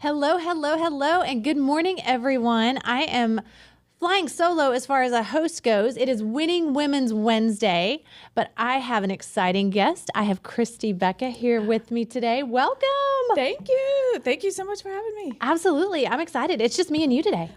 Hello, hello, hello, and good morning, everyone. I am flying solo as far as a host goes. It is Winning Women's Wednesday, but I have an exciting guest. I have Christi Beca here with me today. Welcome. Thank you. Thank you so much for having me. Absolutely. I'm excited. It's just me and you today.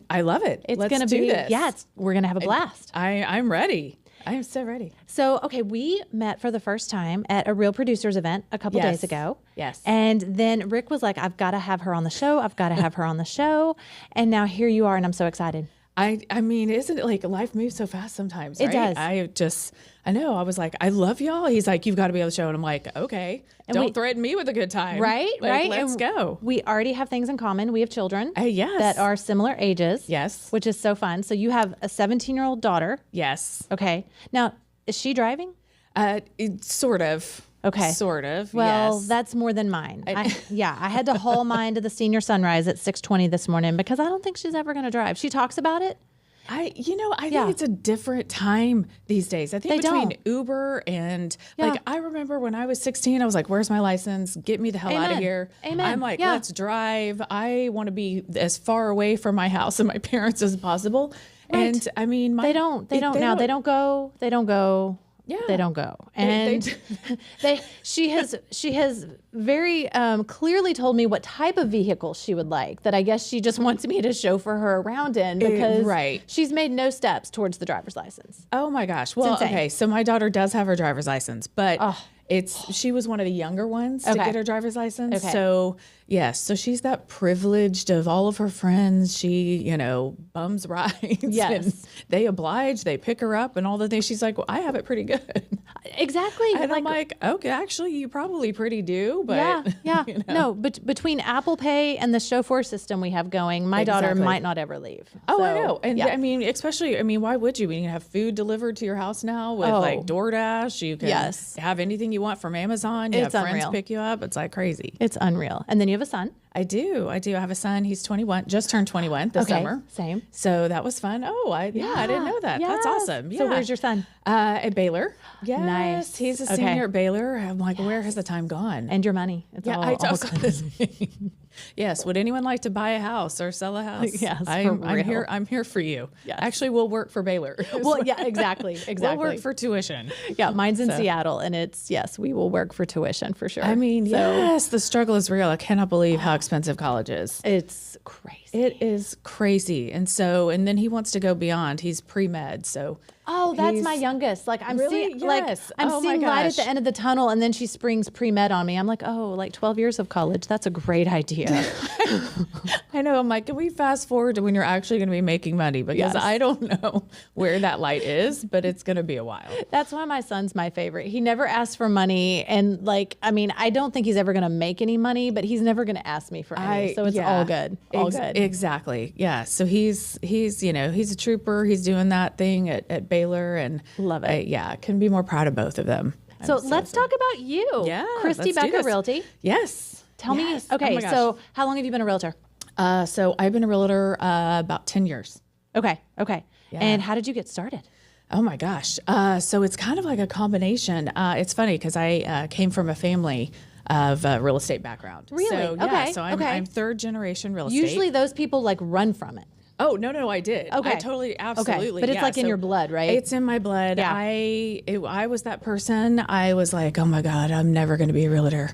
I love it. It's Let's going to do be, this. yeah, we're going to have a blast. I'm ready. I am so ready. So, okay, we met for the first time at a Real Producers event a couple days ago. Yes. And then Rick was like, I've got to have her on the show. I've got to have her on the show. And now here you are, and I'm so excited. I mean, isn't it like life moves so fast sometimes, It right? does. I know. I was like, I love y'all. He's like, you've got to be on the show. And I'm like, okay, And don't threaten me with a good time. Right, Like, right. Let's And go. We already have things in common. We have children Yes. that are similar ages. Yes. Which is so fun. So you have a 17-year-old daughter. Yes. Okay. Now, is she driving? Sort of. Okay. Sort of. Well, yes. that's more than mine. I had to haul mine to the senior sunrise at 6:20 this morning because I don't think she's ever going to drive. She talks about it. I think it's a different time these days. I think between Uber and like, I remember when I was 16, I was like, where's my license? Get me the hell out of here. Amen. I'm like, let's drive. I want to be as far away from my house and my parents as possible. Right. And I mean, They don't go. Yeah. They don't go. And she has very clearly told me what type of vehicle she would like, that I guess she just wants me to chauffeur her around in because she's made no steps towards the driver's license. Oh my gosh. Well, okay. So my daughter does have her driver's license, but she was one of the younger ones to get her driver's license. Okay. So yes. So she's that privileged of all of her friends. She, bums rides. Yes. And they oblige, they pick her up and all the things. She's like, well, I have it pretty good. Exactly. And I'm like, okay, actually you probably pretty do, but yeah. No, but between Apple Pay and the chauffeur system we have going, my daughter might not ever leave. Oh, So, I know. And yeah. I mean, why would you? You can have food delivered to your house now with like DoorDash. You can have anything you want from Amazon. You have friends unreal. pick you up. It's like crazy. It's unreal. And then you have a son. I do. I have a son. He's 21, just turned 21 this summer. Same. So that was fun. Oh, I didn't know that. That's awesome. Yeah. So where's your son? At Baylor. Yes. Nice. He's a senior at Baylor. I'm like, where has the time gone? And your money. It's all Yes. Would anyone like to buy a house or sell a house? Yes. I'm here for you. Yes. Actually, we'll work for Baylor. Well, yeah, exactly. We'll work for tuition. Yeah, mine's in Seattle, and we will work for tuition for sure. I mean, yes, the struggle is real. I cannot believe how expensive college is. It's crazy. It is crazy. And then he wants to go beyond. He's pre-med, so. Oh, that's my youngest. Like I'm Really? seeing, I'm seeing light at the end of the tunnel, and then she springs pre-med on me. I'm like, 12 years of college. That's a great idea. I know. I'm like, can we fast forward to when you're actually going to be making money? Because I don't know where that light is, but it's going to be a while. That's why my son's my favorite. He never asks for money, and I don't think he's ever going to make any money, but he's never going to ask me for any. So it's all good. All good. Exactly. Yeah. So he's a trooper. He's doing that thing at Baylor, and love it. Couldn't be more proud of both of them. So let's talk about you. Yeah. Christi Beca Realty. Yes. Tell me. Okay. So how long have you been a realtor? So I've been a realtor about 10 years. Okay. Yeah. And how did you get started? Oh my gosh. So it's kind of like a combination. It's funny because I came from a family of real estate background. Really? So, So I'm third generation real estate. Usually those people run from it. Oh, no, I did. Okay. I totally, absolutely. Okay. But it's in your blood, right? It's in my blood. Yeah. I was that person. I was like, oh my God, I'm never going to be a realtor.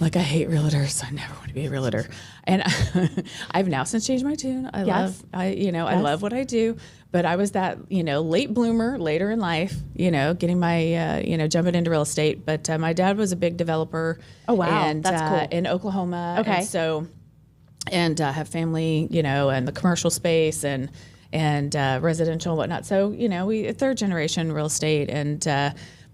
Like, I hate realtors. I never want to be a realtor. And I've now since changed my tune. I love what I do. But I was that, late bloomer later in life, getting my, jumping into real estate. But my dad was a big developer. Oh, wow. And, that's cool. In Oklahoma. Okay. And so... and have family, and the commercial space and residential and whatnot. So, we third generation real estate. And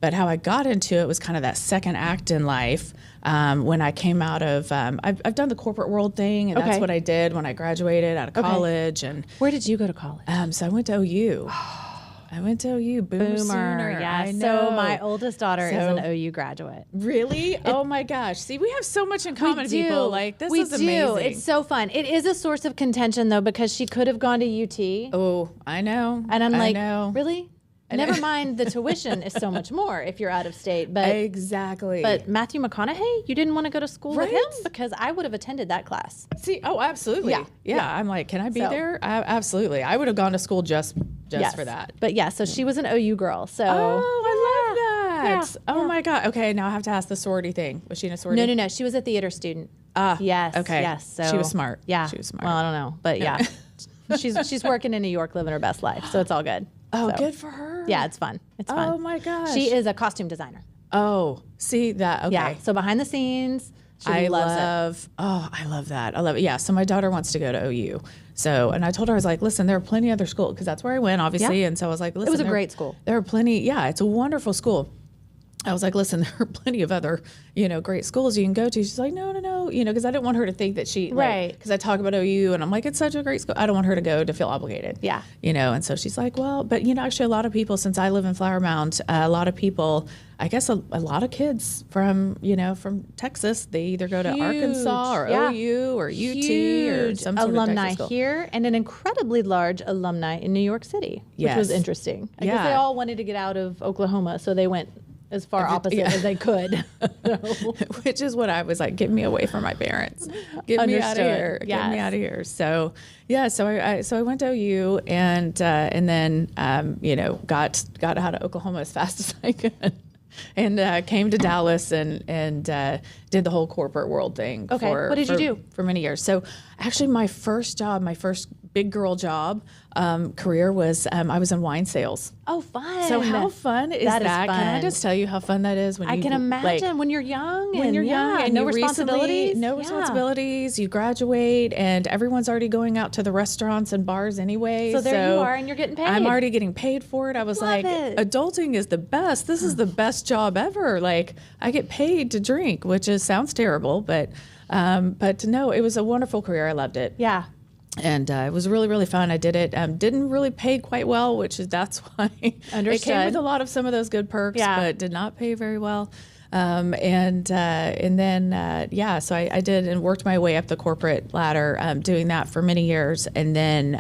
but how I got into it was kind of that second act in life when I came out of, I've done the corporate world thing, and that's what I did when I graduated out of college. And where did you go to college? So I went to OU. I went to OU. Boomer. Yeah. I know. So my oldest daughter is an OU graduate. Really? Oh my gosh. See, we have so much in common, people. Like, this is amazing. It's so fun. It is a source of contention, though, because she could have gone to UT. Oh, I know. And I'm I know. really? Never mind, the tuition is so much more if you're out of state. But exactly. But Matthew McConaughey, you didn't want to go to school with him? Because I would have attended that class. See, absolutely. Yeah. I'm like, can I be there? Absolutely. I would have gone to school just for that. But yeah, so she was an OU girl. So I love that. Oh my God. Okay, now I have to ask the sorority thing. Was she in a sorority? No. She was a theater student. Yes. Okay. Yes. So she was smart. Yeah. She was smart. Well, I don't know, but yeah, she's working in New York, living her best life. So it's all good. Oh, so, good for her. Yeah, it's fun. It's fun. Oh my gosh. She is a costume designer. Oh, see that? Okay. Yeah. So behind the scenes, she loves it. Oh, I love that. I love it. Yeah. So my daughter wants to go to OU. So, and I told her, I was like, listen, there are plenty of other schools, because that's where I went, obviously. Yeah. And so I was like, listen, it was a great school. There are plenty. Yeah, it's a wonderful school. I was like, listen, there are plenty of other, great schools you can go to. She's like, no, because I didn't want her to think that she, right. Because I talk about OU and I'm like, it's such a great school. I don't want her to go to feel obligated. Yeah. And so she's like, well, but, actually a lot of people, since I live in Flower Mound, a lot of people, I guess a lot of kids from Texas, they either go to Arkansas or OU or UT or some sort alumni of Texas school. Here, and an incredibly large alumni in New York City, which was interesting. I guess they all wanted to get out of Oklahoma, so they went as far opposite as they could. Which is what I was like, get me away from my parents. Get me out of here. Yes. Get me out of here. So I went to OU and then got out of Oklahoma as fast as I could. And came to Dallas and did the whole corporate world thing. Okay. What did you do? For many years. So actually my first big girl job career was I was in wine sales. Oh, fun. So how fun is that? Fun. Can I just tell you how fun that is? I can imagine when you're young and no responsibilities, you graduate and everyone's already going out to the restaurants and bars anyway. So there you are and you're getting paid. I'm already getting paid for it. I was adulting is the best. This is the best job ever. Like I get paid to drink, which sounds terrible, but no, it was a wonderful career. I loved it. Yeah. And it was really, really fun. I did it. Didn't really pay quite well, that's why it came with a lot of some of those good perks, but did not pay very well. So I did and worked my way up the corporate ladder, doing that for many years, and then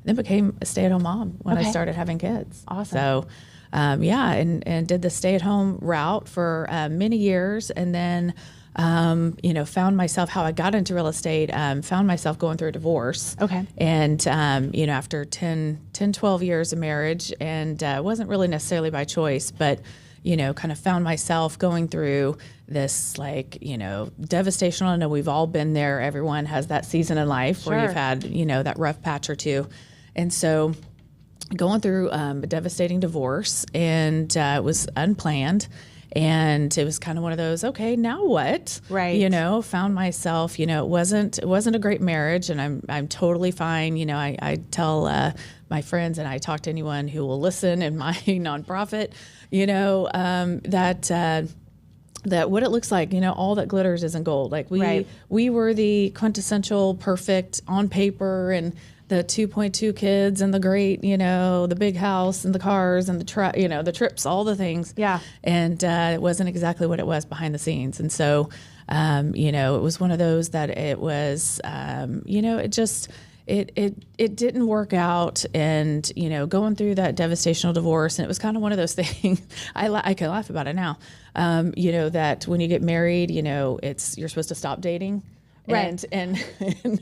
became a stay-at-home mom when I started having kids. Awesome. So, and did the stay-at-home route for many years, and then. Found myself how I got into real estate, found myself going through a divorce. Okay. And, after 12 years of marriage, and wasn't really necessarily by choice, but, kind of found myself going through this, devastation. I know we've all been there. Everyone has that season in life where you've had, that rough patch or two. And so going through a devastating divorce, and it was unplanned. And it was kind of one of those, okay, now what? Right. Found myself, it wasn't a great marriage, and I'm totally fine. I tell my friends, and I talk to anyone who will listen in my nonprofit, that what it looks like, all that glitters isn't gold. Like we were the quintessential perfect on paper, and the 2.2 kids and the great, the big house and the cars and the trips, all the things. Yeah. And it wasn't exactly what it was behind the scenes. And so, it was one of those that it was, it didn't work out, and, going through that devastational divorce. And it was kind of one of those things, I can laugh about it now, that when you get married, you're supposed to stop dating. Right. And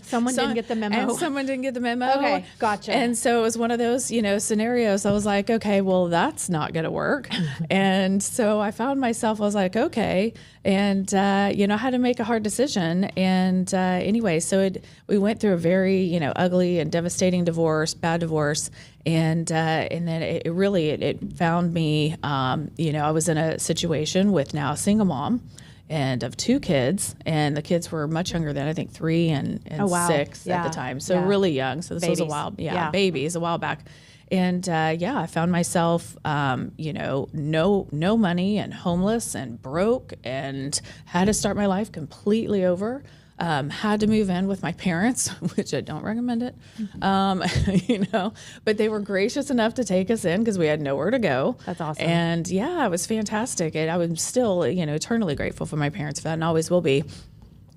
someone didn't get the memo. And someone didn't get the memo. Okay, gotcha. And so it was one of those, scenarios. I was like, okay, well, that's not going to work. And so I found myself, I was like, okay. And, I had to make a hard decision. And anyway, so we went through a very, ugly and devastating divorce, bad divorce. And then it found me, I was in a situation with now a single mom, and of 2 kids, and the kids were much younger than, I think, 3 and 6 at the time. So really young. So this was babies, a while back. And I found myself, no money and homeless and broke, and had to start my life completely over. Had to move in with my parents, which I don't recommend it, but they were gracious enough to take us in because we had nowhere to go. That's awesome. And it was fantastic. And I was still, eternally grateful for my parents for that, and always will be.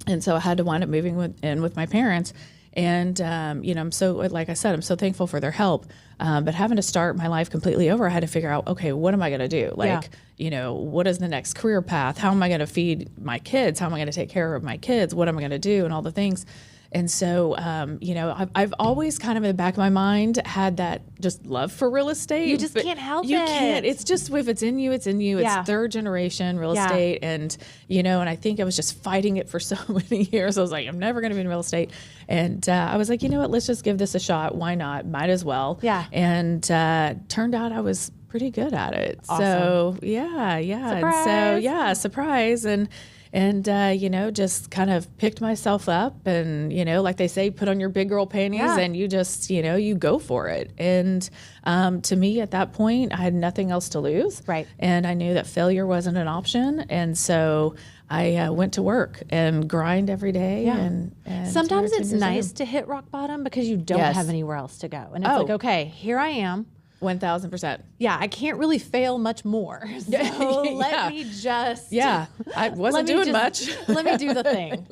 And so I had to wind up moving in with my parents. And, I'm so, like I said, I'm so thankful for their help. But having to start my life completely over, I had to figure out, okay, what am I going to do? Like, what is the next career path? How am I going to feed my kids? How am I going to take care of my kids? What am I going to do? And all the things. And so, I've always kind of in the back of my mind had that just love for real estate. You just can't help it. You can't. It's just, if it's in you, it's in you. It's third generation real estate. And, and I think I was just fighting it for so many years. I was like, I'm never going to be in real estate. And I was like, you know what, let's just give this a shot. Why not? Might as well. Yeah. And turned out I was pretty good at it. Awesome. So, yeah. Surprise. And so, surprise. And just kind of picked myself up and, like they say, put on your big girl panties and you just, you go for it. And to me at that point, I had nothing else to lose. Right. And I knew that failure wasn't an option. And so I went to work and grind every day. Yeah. And sometimes it's nice to hit rock bottom because you don't have anywhere else to go. And it's like, okay, here I am. 1,000%. Yeah, I can't really fail much more. So let me just. Yeah, I wasn't doing much. Let me do the thing.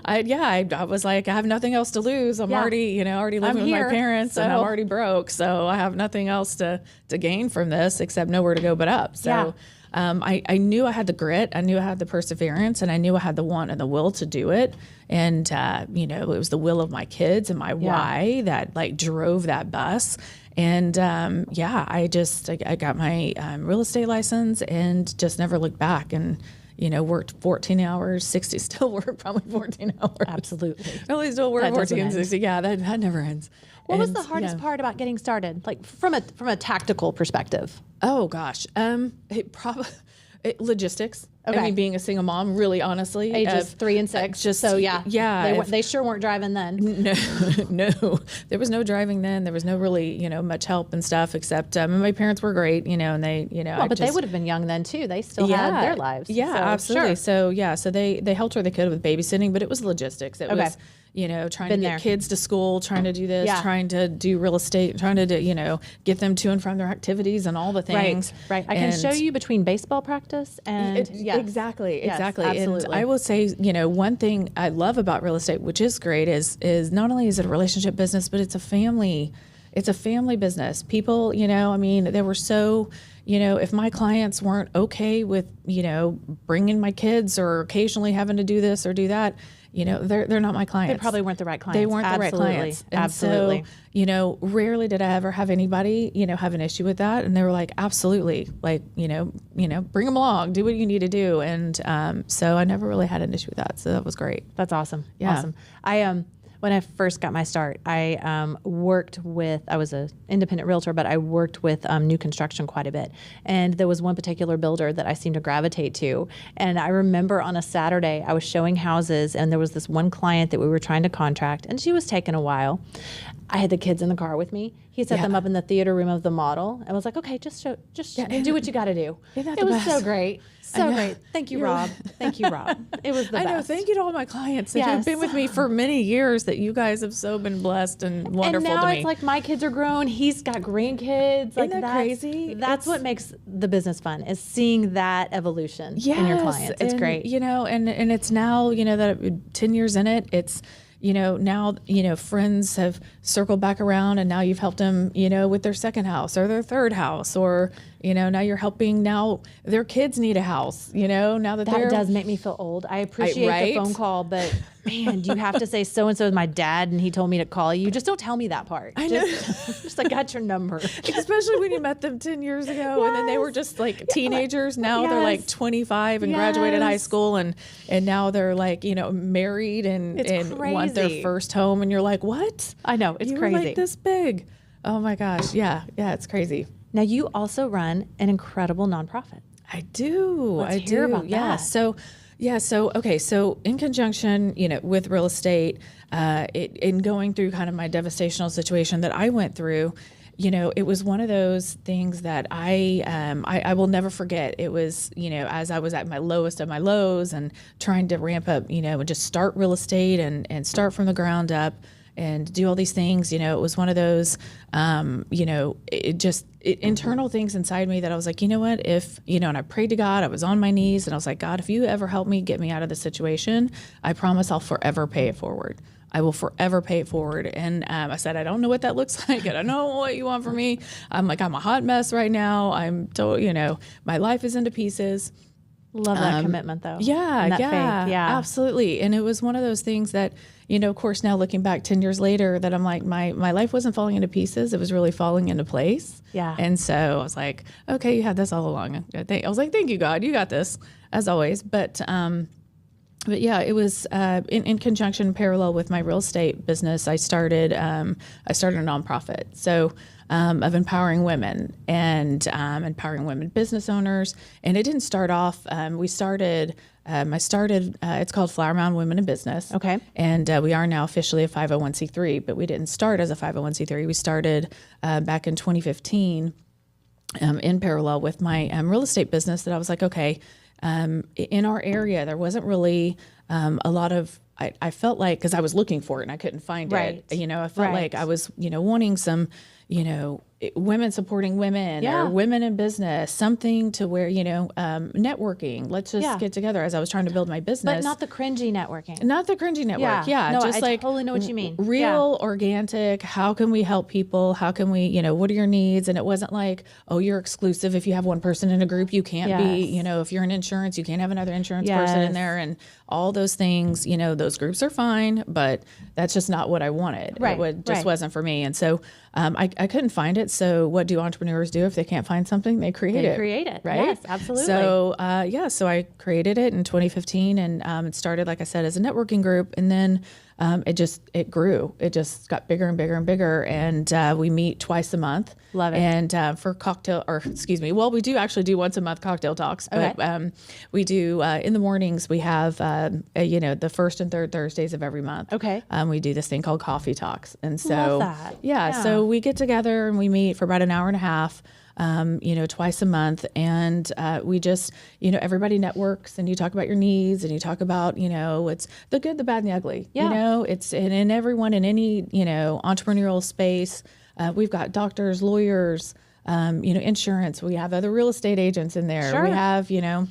I was like, I have nothing else to lose. I'm already living with my parents, and I'm already broke. So I have nothing else to gain from this except nowhere to go but up. So I knew I had the grit, I knew I had the perseverance, and I knew I had the want and the will to do it. And it was the will of my kids and my why that like drove that bus. And I got my real estate license and just never looked back, and worked 14 hours, 60, still work probably 14 hours. Absolutely. I only still work 14, 60. Yeah, that never ends. What was the hardest part about getting started, like from a tactical perspective? Oh gosh, logistics. Okay. I mean, being a single mom, really honestly. Ages 3 and 6. They sure weren't driving then. No, there was no driving then. There was no really, much help and stuff except, my parents were great, and they, Well, but they would have been young then too. They still had their lives. Yeah, so, absolutely. Sure. So they helped where they could with babysitting, but it was logistics. It was, trying to get kids to school, trying to do this, trying to do real estate, trying to do, get them to and from their activities and all the things. Right. I can show you between baseball practice and Exactly. Yes, absolutely. And I will say, one thing I love about real estate, which is great, is not only is it a relationship business, but it's a family business. People, they were so, if my clients weren't okay with, bringing my kids or occasionally having to do this or do that, they're not my clients. They probably weren't the right clients. They weren't the right clients. And absolutely. So, rarely did I ever have anybody, have an issue with that. And they were like, absolutely, like, bring them along, do what you need to do. And so I never really had an issue with that. So that was great. That's awesome. Yeah. Awesome. When I first got my start, I was an independent realtor, but I worked with new construction quite a bit. And there was one particular builder that I seemed to gravitate to. And I remember on a Saturday, I was showing houses, and there was this one client that we were trying to contract, and she was taking a while. I had the kids in the car with me. He set them up in the theater room of the model. I was like, okay, just do what you got to do. It was so great. So great. Thank you, Rob. Thank you, Rob. It was the best. I know. Thank you to all my clients that have been with me for many years, that you guys have so been blessed and wonderful to me. And now it's like my kids are grown. He's got grandkids. Isn't that crazy? That's what makes the business fun, is seeing that evolution in your clients. It's great. And it's now, that 10 years in it, it's, now, friends have circled back around, and now you've helped them, with their second house or their third house, or, now you're helping, now their kids need a house, now that does make me feel old. I appreciate the phone call, but man, you have to say so-and-so is my dad and he told me to call you. Just don't tell me that part. I know. Just I got your number. Especially when you met them 10 years ago and then they were just like teenagers. Now they're like 25 and graduated high school, and now they're like, married and want their first home, and you're like, what? I know, it's crazy. Like this big. Oh my gosh. Yeah, it's crazy. Now you also run an incredible nonprofit. I do. Let's hear about that. So in conjunction, with real estate, in going through kind of my devastational situation that I went through, it was one of those things that I will never forget. It was, as I was at my lowest of my lows and trying to ramp up, and just start real estate and start from the ground up. and do all these things. You know, it was one of those, you know, internal things inside me that I was like, you know what, if, you know, and I prayed to God, I was on my knees and I was like, God, if you ever help me get me out of this situation, I promise I'll forever pay it forward. I will forever pay it forward. And I said, I don't know what that looks like. I don't know what you want from me. I'm a hot mess right now. You know, my life is into pieces. Love that commitment though. Yeah, and that faith. Yeah, absolutely. And it was one of those things that, you know, of course, now looking back 10 years later, that I'm like, my life wasn't falling into pieces. It was really falling into place. Yeah. And so I was like, okay, you had this all along. I was like, thank you, God, you got this, as always. But yeah, it was in conjunction, parallel with my real estate business. I started a nonprofit. So of empowering women and empowering women business owners. And it didn't start off. I started. It's called Flower Mound Women in Business. Okay. And we are now officially a 501c3, but we didn't start as a 501c3. We started back in 2015 in parallel with my real estate business. That I was like, okay. In our area, there wasn't really a lot of, I felt like, because I was looking for it and I couldn't find it, you know, I felt like I was, you know, wanting some, you know, women supporting women or women in business, something to where, you know, networking, let's just get together as I was trying to build my business. But not the cringy networking. Not the cringy network. Yeah. No, just I totally know what you mean. Real, organic. How can we help people? How can we, you know, what are your needs? And it wasn't like, oh, you're exclusive. If you have one person in a group, you can't be, you know, if you're in insurance, you can't have another insurance person in there, and all those things, you know, those groups are fine, but that's just not what I wanted. It just wasn't for me. And so I couldn't find it. So what do entrepreneurs do if they can't find something? They create it. Right? Yes, absolutely. So so I created it in 2015, and it started, like I said, as a networking group, and then it grew. It just got bigger and bigger and bigger, and we meet twice a month. Love it. And for we do actually do once a month cocktail talks, but we do in the mornings. We have you know, the first and third Thursdays of every month. Okay. We do this thing called coffee talks, and so Love that. So we get together and we meet for about an hour and a half. You know, twice a month. And we just, you know, everybody networks, and you talk about your needs, and you talk about, you know, it's the good, the bad, and the ugly. You know, it's in everyone in any, you know, entrepreneurial space. We've got doctors, lawyers, you know, insurance. We have other real estate agents in there. Sure. We have, you know,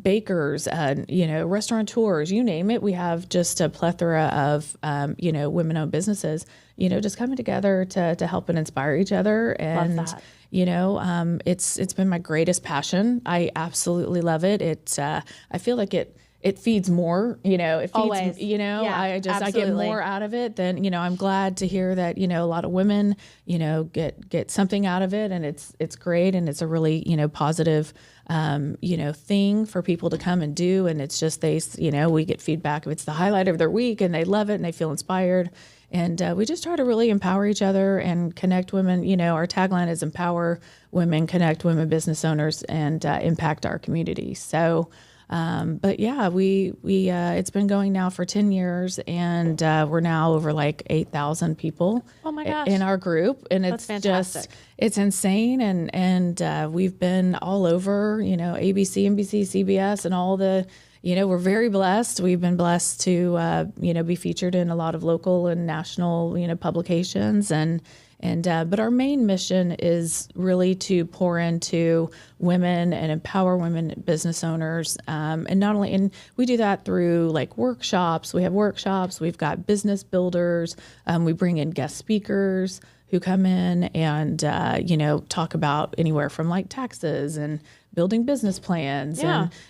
bakers, you know, restaurateurs, you name it. We have just a plethora of, you know, women-owned businesses, you know, just coming together to help and inspire each other. And, love that. You know, it's been my greatest passion. I absolutely love it. I feel like it feeds more, you know, it feeds, always. You know, I absolutely. get more out of it than, you know, I'm glad to hear that, you know, a lot of women, you know, get something out of it, and it's great. And it's a really, you know, positive, you know, thing for people to come and do. And it's just, you know, we get feedback if it's the highlight of their week and they love it and they feel inspired. And we just try to really empower each other and connect women. You know, our tagline is empower women, connect women business owners, and impact our community. So, but yeah, we it's been going now for 10 years, and we're now over like 8,000 people. Oh my gosh. In our group. And it's just, it's insane. And we've been all over, you know, ABC, NBC, CBS, and all the, you know, we're very blessed. We've been blessed to, you know, be featured in a lot of local and national, you know, publications. But our main mission is really to pour into women and empower women business owners. And we do that through like workshops. We have workshops. We've got business builders. We bring in guest speakers who come in and, you know, talk about anywhere from like taxes and building business plans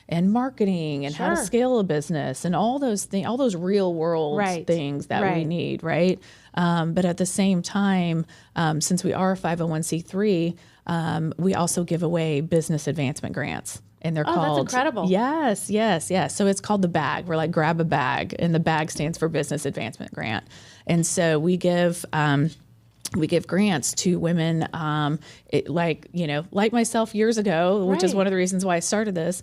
and marketing and how to scale a business and all those things, all those real world things that we need. Right. But at the same time, since we are a 501c3, we also give away business advancement grants. And they're called. That's incredible. Yes. So it's called the BAG. We're like, grab a bag. And the BAG stands for Business Advancement Grant. And so we give grants to women, like myself years ago, which is one of the reasons why I started this,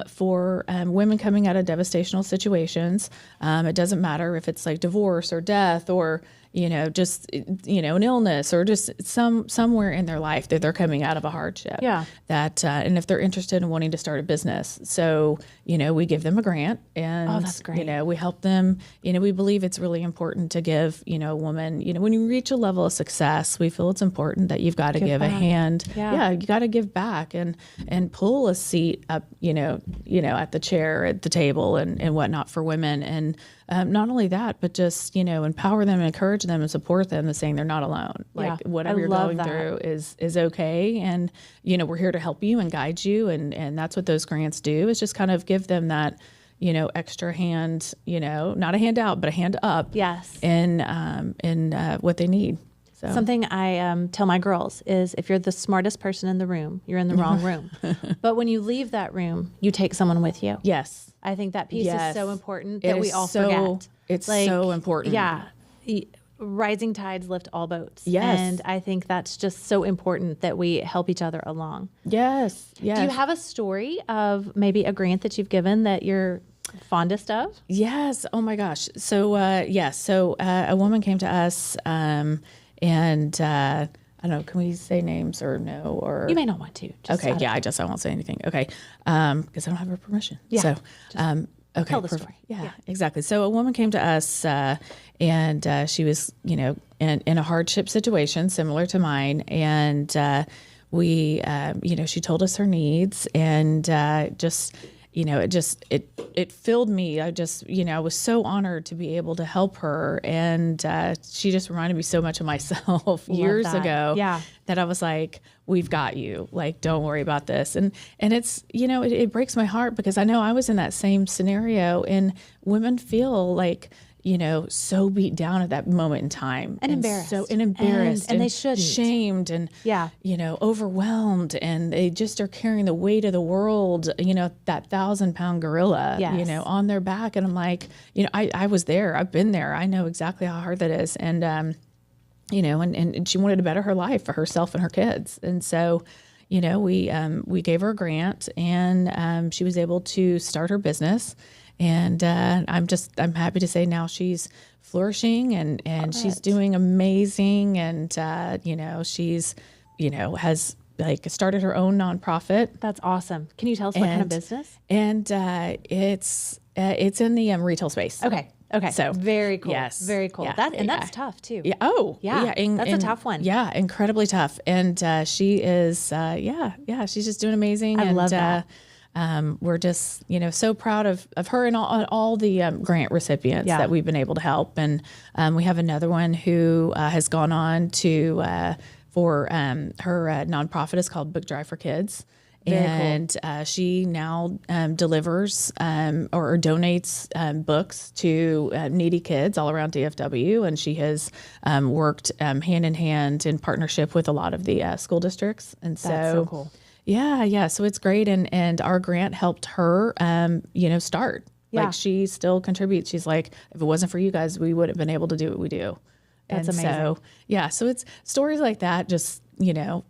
for women coming out of devastational situations. It doesn't matter if it's like divorce or death or, just, an illness or just somewhere in their life that they're coming out of a hardship. Yeah. That, and if they're interested in wanting to start a business. So, we give them a grant and, Oh, that's great. we help them, we believe it's really important to give, a woman, when you reach a level of success, we feel it's important that you've got to give a hand. Yeah. You got to give back and pull a seat up, at the chair, at the table and whatnot for women. And not only that, but just, empower them and encourage them and support them and saying they're not alone. Like whatever you're going through is okay. And, we're here to help you and guide you. And that's what those grants do, is just kind of give them that, extra hand, not a hand out, but a hand up. Yes. In what they need. So. Something I tell my girls is, if you're the smartest person in the room, you're in the wrong room. But when you leave that room, you take someone with you. Yes. I think that piece is so important that we all forget. It's so important. Yeah. Rising tides lift all boats. Yes. And I think that's just so important that we help each other along. Yes. Yes. Do you have a story of maybe a grant that you've given that you're fondest of? Yes. Oh my gosh. So, So a woman came to us, and I don't know, can we say names or no? Or you may not want to. Okay. Yeah. I won't say anything. Okay. Because I don't have her permission. Yeah. So, okay. Tell the story. Yeah, exactly. So a woman came to us, and she was, in a hardship situation similar to mine, and we, she told us her needs, and it filled me. I was so honored to be able to help her. And she just reminded me so much of myself years ago. Yeah. That I was like, we've got you. Like, don't worry about this. And it's, it breaks my heart, because I know I was in that same scenario, and women feel like, so beat down at that moment in time. And embarrassed. And they shouldn't. Shamed and, overwhelmed. And they just are carrying the weight of the world, that 1,000-pound gorilla, on their back. And I'm like, I was there. I've been there. I know exactly how hard that is. And, and she wanted to better her life for herself and her kids. And so, we gave her a grant, and she was able to start her business. And I'm happy to say now she's flourishing and she's doing amazing. And, she's, has started her own nonprofit. That's awesome. Can you tell us what kind of business? And it's in the retail space. Okay. So very cool. Yes. Very cool. Yeah. That's tough too. Yeah. Oh, yeah. That's a tough one. Yeah. Incredibly tough. And she is, she's just doing amazing. I love that. We're just, so proud of her and all the grant recipients that we've been able to help. And we have another one who has gone on to for her nonprofit is called Book Drive for Kids. Very cool. She now delivers or donates books to needy kids all around DFW. And she has worked hand in hand in partnership with a lot of the school districts. And that's so cool. Yeah. So it's great. And our grant helped her, start. Yeah. Like, she still contributes. She's like, if it wasn't for you guys, we wouldn't have been able to do what we do. That's and amazing. So it's stories like that just,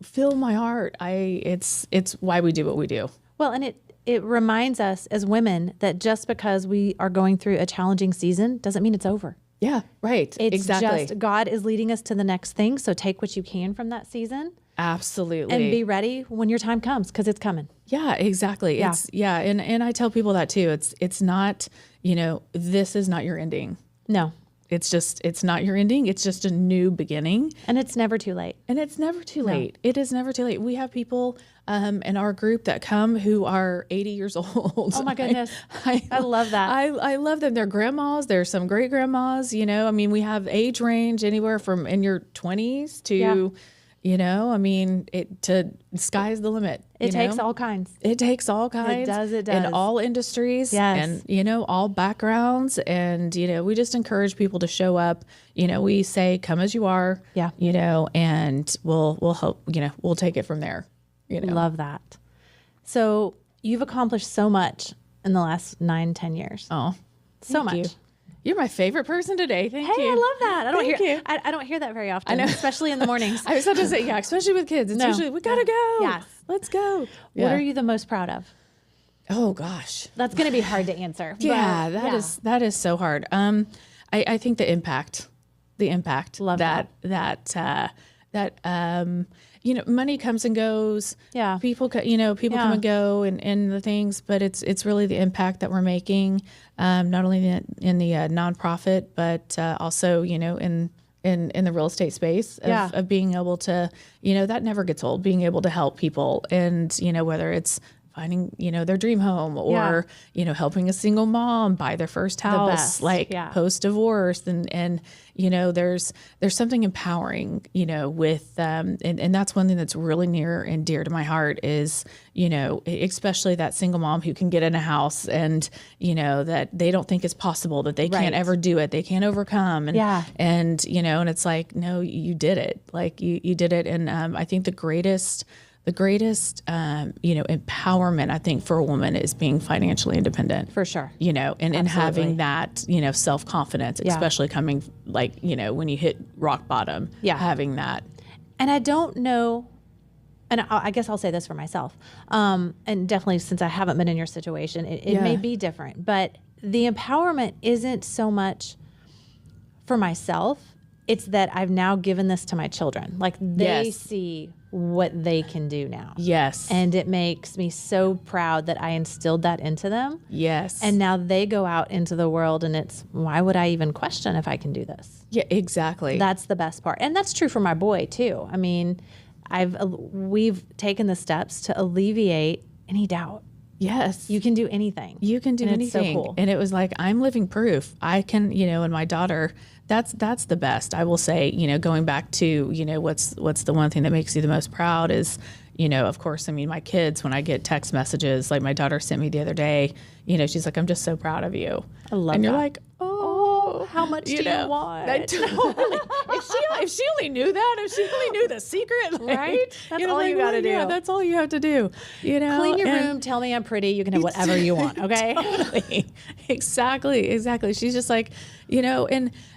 fill my heart. It's why we do what we do. Well, and it reminds us as women that just because we are going through a challenging season doesn't mean it's over. Yeah, right. It's exactly. just God is leading us to the next thing. So take what you can from that season. Absolutely. And be ready when your time comes, because it's coming. Yeah, exactly. Yeah. And I tell people that too. It's not, this is not your ending. No. It's not your ending. It's just a new beginning. And it's never too late. It is never too late. We have people in our group that come who are 80 years old. Oh my goodness. I love that. I love them. They're grandmas. There's some great grandmas, we have age range anywhere from in your 20s to, to sky's the limit. It takes all kinds. It takes all kinds. It does. In all industries. Yes. And, all backgrounds. And, we just encourage people to show up. We say, come as you are. Yeah. And we'll help, we'll take it from there. Love that. So you've accomplished so much in the last 9-10 years. Oh, so much. You. You're my favorite person today. Thank you. Hey, I love that. I don't hear that very often, especially in the mornings. I was about to say, especially with kids. It's usually, we gotta go. Yes. Let's go. What are you the most proud of? Oh gosh. That's going to be hard to answer. Yeah, that is so hard. I think the impact the impact that money comes and goes. Yeah. People come and go and the things, but it's really the impact that we're making, not only in the nonprofit, but also, in the real estate space of being able to, that never gets old, being able to help people. And, whether it's finding, their dream home or, helping a single mom buy their first house, post-divorce. And, there's something empowering, with, and that's one thing that's really near and dear to my heart is, especially that single mom who can get in a house and, that they don't think it's possible, that they can't ever do it. They can't overcome. And, and it's like, no, you did it. Like you did it. And, I think the greatest, empowerment, I think, for a woman is being financially independent. For sure. And having that, self-confidence, especially coming when you hit rock bottom, having that. And I don't know, and I guess I'll say this for myself, and definitely since I haven't been in your situation, it may be different, but the empowerment isn't so much for myself. It's that I've now given this to my children. Like they see what they can do now. Yes. And it makes me so proud that I instilled that into them. Yes. And now they go out into the world and it's, why would I even question if I can do this? Yeah, exactly. That's the best part. And that's true for my boy too. I mean, we've taken the steps to alleviate any doubt. Yes. You can do anything. You can do anything. It's so cool. And it was like, I'm living proof. I can, and my daughter, that's the best. I will say, going back to, what's the one thing that makes you the most proud is, of course, I mean, my kids, when I get text messages, like my daughter sent me the other day, she's like, I'm just so proud of you. I love and that. You're like, oh, how much do you want? Totally. if she only knew that, if she only knew the secret, right? That's all you got to do. Yeah, that's all you have to do. Clean your room. Tell me I'm pretty. You can have whatever you want. Okay. Totally. Exactly. She's just like,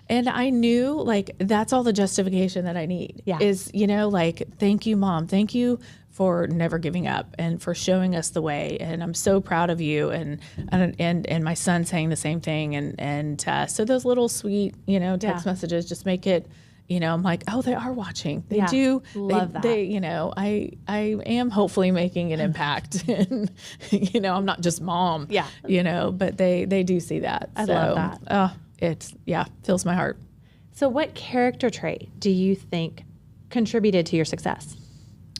and I knew like that's all the justification that I need. Yeah. Is like, thank you, Mom. Thank you for never giving up and for showing us the way. And I'm so proud of you. And my son saying the same thing. And so those little sweet, text messages just make it, I'm like, oh, they are watching. They do love that. I am hopefully making an impact. And, I'm not just mom. Yeah. But they do see that. I love that. It's fills my heart. So what character trait do you think contributed to your success?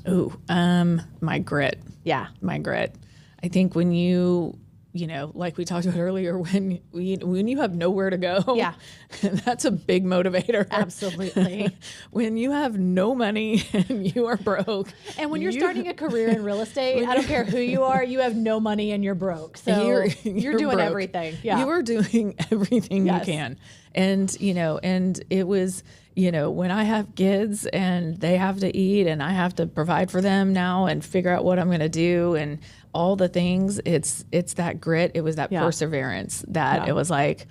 Ooh, my grit. Yeah. My grit. I think when you, like we talked about earlier, when you have nowhere to go, that's a big motivator. Absolutely. When you have no money and you are broke. And when you're starting a career in real estate, I don't care who you are, you have no money and you're broke. So you're doing broke. Everything. Yeah. You are doing everything you can. And, and it was, when I have kids and they have to eat and I have to provide for them now and figure out what I'm going to do and all the things, it's that grit. It was that perseverance that it was like,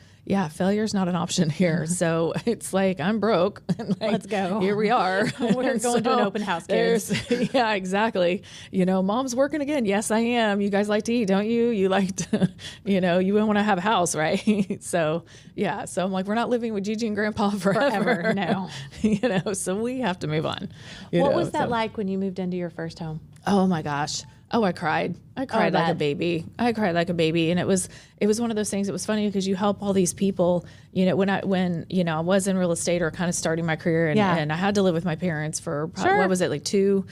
failure's not an option here. So it's like, I'm broke. And like, let's go. Here we are. We're going to an open house, kids. Yeah, exactly. Mom's working again. Yes, I am. You guys like to eat, don't you? You like to, you want to have a house, right? So I'm like, we're not living with Gigi and Grandpa forever. No. So we have to move on. What was that like when you moved into your first home? Oh my gosh. Oh, I cried. I cried like a baby. And it was one of those things. It was funny because you help all these people, when I was in real estate or kind of starting my career and I had to live with my parents for, what was it? Like 2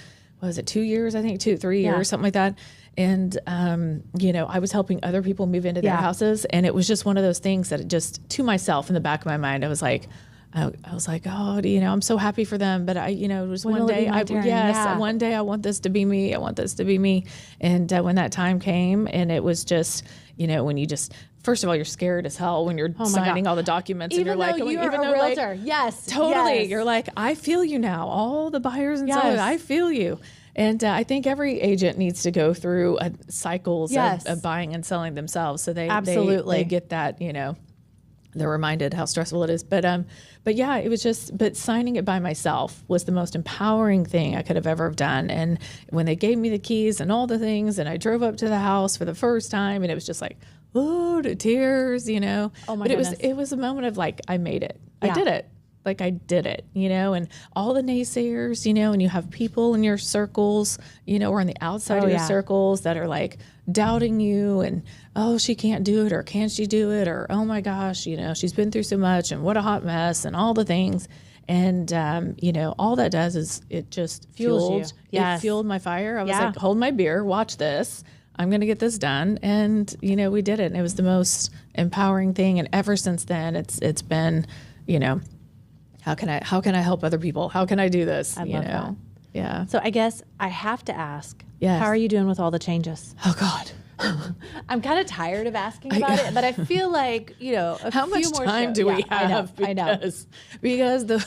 years, I think 3 years, something like that. And, I was helping other people move into their houses. And it was just one of those things that it just, to myself in the back of my mind, I was like, oh, I'm so happy for them. But it was one day, one day I want this to be me. I want this to be me. And when that time came and it was just, when you just, first of all, you're scared as hell when you're signing all the documents even and you're like, even though a realtor. Yes. Totally. Yes. You're like, I feel you now. All the buyers and sellers, I feel you. And I think every agent needs to go through cycles of buying and selling themselves. So they get that, they're reminded how stressful it is. But it was just, but signing it by myself was the most empowering thing I could have ever done. And when they gave me the keys and all the things, and I drove up to the house for the first time, and it was just like, oh, to tears, Oh my but goodness. it was a moment of like, I made it. I did it. like I did it, and all the naysayers, and you have people in your circles, or on the outside of your circles that are like doubting you and, oh, she can't do it, or can she do it? Or, oh my gosh, she's been through so much and what a hot mess and all the things. And, all that does is it just fueled, it fueled my fire. I was like, hold my beer, watch this. I'm going to get this done. And, we did it. And it was the most empowering thing. And ever since then, it's been, how can I help other people? How can I do this? I love that. Yeah. So I guess I have to ask, yes. How are you doing with all the changes? Oh God. I'm kind of tired of asking about it, but I feel like, how much time do we have? I know. Because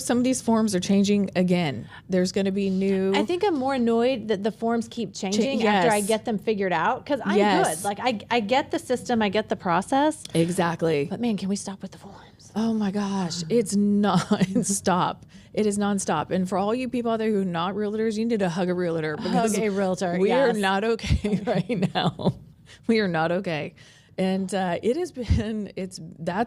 some of these forms are changing again. There's going to be new. I think I'm more annoyed that the forms keep changing after I get them figured out, because I'm good. Like I get the system, I get the process. Exactly. But man, can we stop with the forms? Oh my gosh, it's non-stop. It is nonstop. And for all you people out there who are not realtors, you need to hug a realtor, because hug a realtor. We are not okay right now. We are not okay. And that's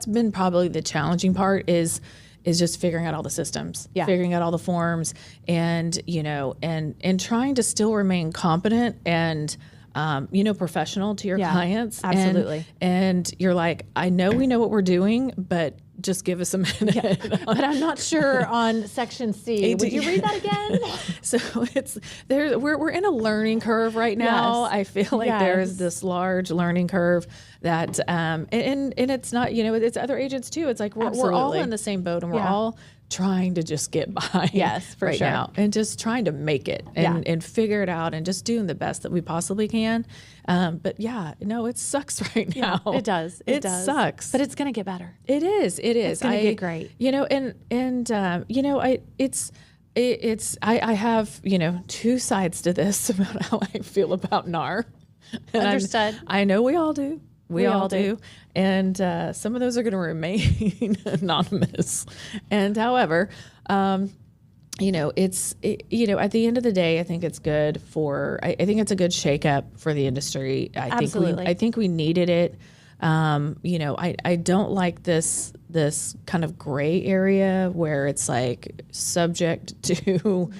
been probably the challenging part is just figuring out all the systems, figuring out all the forms, and and trying to still remain competent and professional to your clients. Absolutely. And you're like, I know we know what we're doing, but just give us a minute. Yeah. But I'm not sure on section C. Would you read that again? So we're in a learning curve right now. Yes. I feel like there is this large learning curve that and it's not, it's other agents too. It's like we're all in the same boat, and we're all trying to just get by. Yes, for sure. Now, and just trying to make it and figure it out, and just doing the best that we possibly can. But it sucks right now. Yeah, it does. It does. Sucks. But it's going to get better. It is. It's going to get great. I have, two sides to this about how I feel about NAR. Understood. I know we all do. We all do. And some of those are going to remain anonymous. And however, at the end of the day, I think it's good I think it's a good shakeup for the industry. Absolutely. I think we needed it. I don't like this kind of gray area where it's like subject to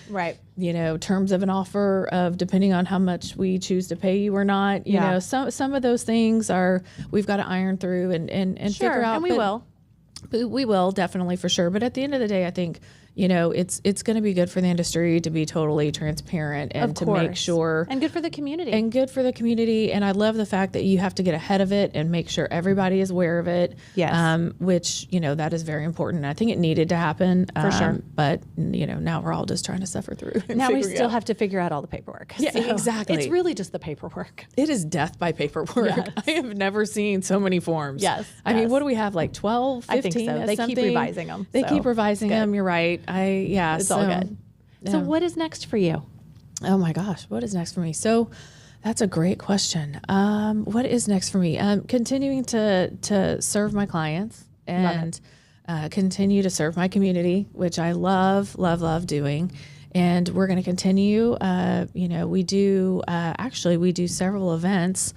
terms of an offer of depending on how much we choose to pay you or not. You know, some of those things we've got to iron through and figure out. And we will. We will, definitely, for sure. But at the end of the day, I think, it's going to be good for the industry to be totally transparent and to make sure. And good for the community. And I love the fact that you have to get ahead of it and make sure everybody is aware of it. Yes. Which, that is very important. I think it needed to happen. For sure. But, now we're all just trying to suffer through. Now we still have to figure out all the paperwork. Yeah, so exactly. It's really just the paperwork. It is death by paperwork. Yes. I have never seen so many forms. Yes. I mean, what do we have, like 12, 15? I think so. They keep revising them. They keep revising them. You're right. It's all good. Yeah. So what is next for you? Oh my gosh, what is next for me? So that's a great question. What is next for me? Continuing to serve my clients and continue to serve my community, which I love doing. And we're going to continue. We do several events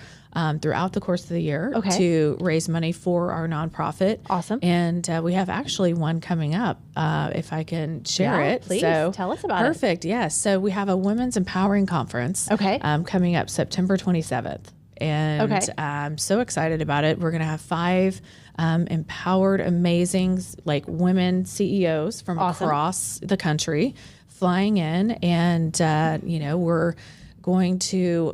throughout the course of the year to raise money for our nonprofit. Awesome. And we have actually one coming up, if I can share it. Please, tell us about it. Perfect, yes. So we have a Women's Empowering Conference coming up September 27th. And I'm so excited about it. We're going to have 5 empowered, amazing, women CEOs from across the country flying in. And, we're going to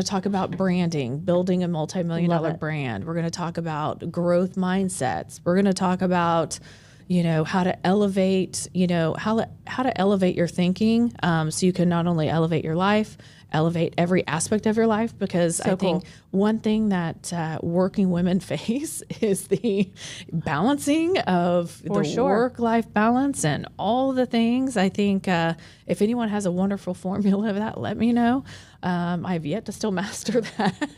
talk about branding, building a multi-million-dollar brand. We're going to talk about growth mindsets. We're going to talk about, how to elevate, how to elevate your thinking, so you can not only elevate your life, elevate every aspect of your life, because I think one thing that working women face is the balancing of work-life balance and all the things. I think if anyone has a wonderful formula of that, let me know. I've yet to still master that.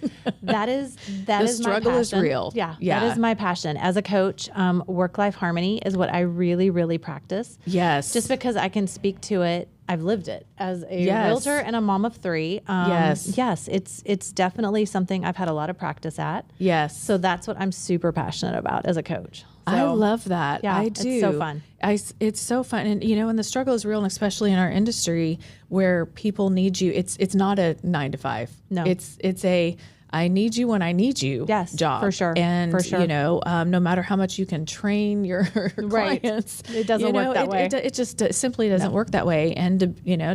That is the struggle is real. Yeah, that is my passion. As a coach, work-life harmony is what I really, really practice. Yes. Just because I can speak to it. I've lived it as a realtor and a mom of 3. Yes, it's definitely something something I've had a lot of practice at. Yes. So that's what I'm super passionate about as a coach. So, I love that. Yeah, I do. It's so fun. It's so fun. And, and the struggle is real, and especially in our industry where people need you. It's not a 9 to 5. No. It's a, I need you when I need you job. For sure. And, for sure. No matter how much you can train your clients, it doesn't work that way. It just simply doesn't work that way. And,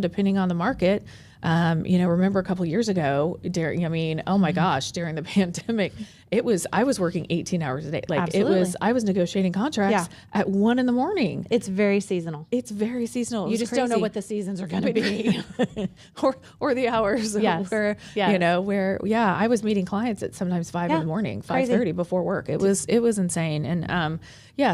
depending on the market, remember a couple of years ago, oh my gosh, during the pandemic, I was working 18 hours a day. Absolutely. I was negotiating contracts at 1 a.m. It's very seasonal. It's very seasonal. You just don't know what the seasons are going to be. or the hours. Yes. Where I was meeting clients at sometimes 5 in the morning, 5:30 before work. It was insane. And,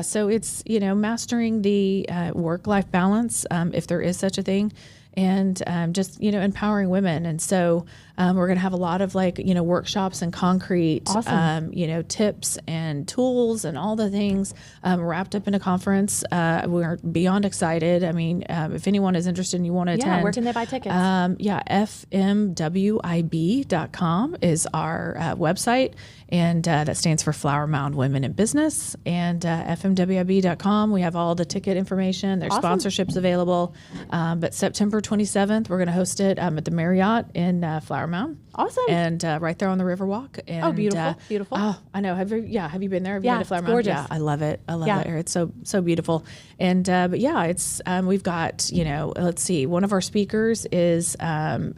so it's, mastering the work-life balance, if there is such a thing. And just, empowering women. And so we're going to have a lot of workshops and concrete, awesome. Tips and tools and all the things wrapped up in a conference. We're beyond excited. I mean, if anyone is interested and you want to attend. Where can they buy tickets? fmwib.com is our website. And that stands for Flower Mound Women in Business. And fmwib.com, we have all the ticket information. There's sponsorships available. But September 27th, we're going to host it at the Marriott in Flower Mound. Awesome. And right there on the Riverwalk. And, beautiful. Beautiful. Oh, I know. Have you been there? Have you been to Flower Mound? Gorgeous. Yeah, I love it. I love that area. It's so beautiful. And it's we've got let's see. One of our speakers is a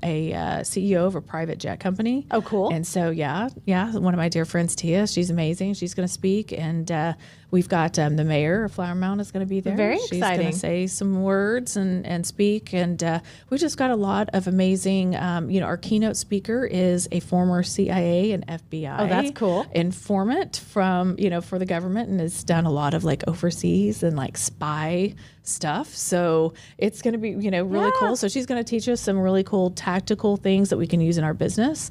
CEO of a private jet company. Oh, cool. And so one of my dear friends, Tia, she's amazing. She's going to speak, and we've got the mayor of Flower Mound is going to be there. Very She's exciting. going to say some words and speak, and we just got a lot of amazing. Our keynote speaker is a former CIA and FBI. Oh, that's cool. Informant from for the government, and has done a lot of overseas and spy stuff. So it's going to be really cool. So she's going to teach us some really cool tactical things that we can use in our business.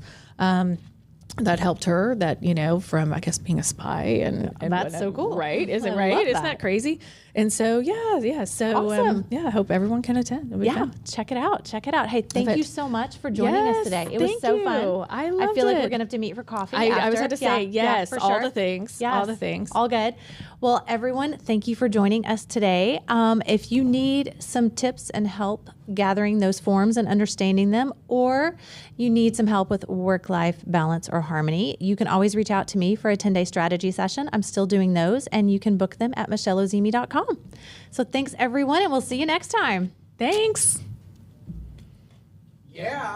That helped her, from, I guess, being a spy and that's so cool. Right? Isn't right? Isn't that crazy? And so, So, awesome. I hope everyone can attend. It'll be fun. Check it out. Hey, thank you so much for joining us today. It was so fun. I loved it. I feel like we're going to have to meet for coffee after. I was going to say, yes, for all sure. the things. Yes. All the things. All good. Well, everyone, thank you for joining us today. If you need some tips and help gathering those forms and understanding them, or you need some help with work-life balance or harmony, you can always reach out to me for a 10-day strategy session. I'm still doing those, and you can book them at michelleozimi.com. So thanks, everyone, and we'll see you next time. Thanks. Yeah.